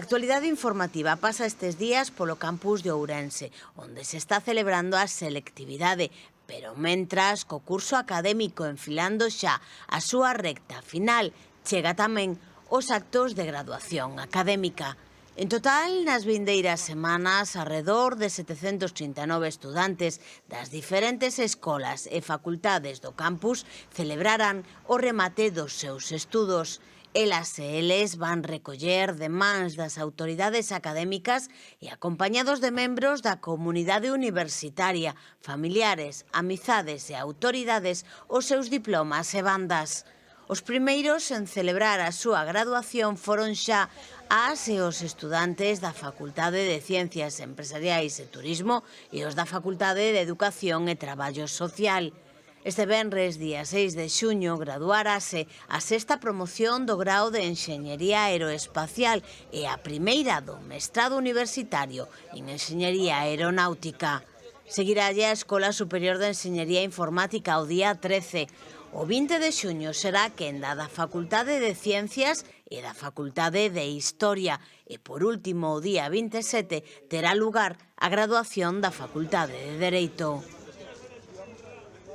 Actualidade informativa pasa estes días polo campus de Ourense, onde se está celebrando a selectividade, pero mentras, co curso académico enfilando xa a súa recta final, chega tamén os actos de graduación académica. En total, nas vindeiras semanas, arredor de 739 estudantes das diferentes escolas e facultades do campus celebrarán o remate dos seus estudos. Elas e eles van recoller de mans das autoridades académicas e acompañados de membros da comunidade universitaria, familiares, amizades e autoridades os seus diplomas e bandas. Os primeiros en celebrar a súa graduación foron xa as e os estudantes da Facultade de Ciencias Empresariais e Turismo e os da Facultade de Educación e Traballo Social. Este venres, día 6 de xuño, graduarase a sexta promoción do grao de Enxeñería Aeroespacial e a primeira do mestrado universitario en Enxeñería Aeronáutica. Seguiralle a Escola Superior de Enxeñería Informática o día 13. O 20 de xuño será quenda da Facultade de Ciencias e da Facultade de Historia e, por último, o día 27 terá lugar a graduación da Facultade de Dereito.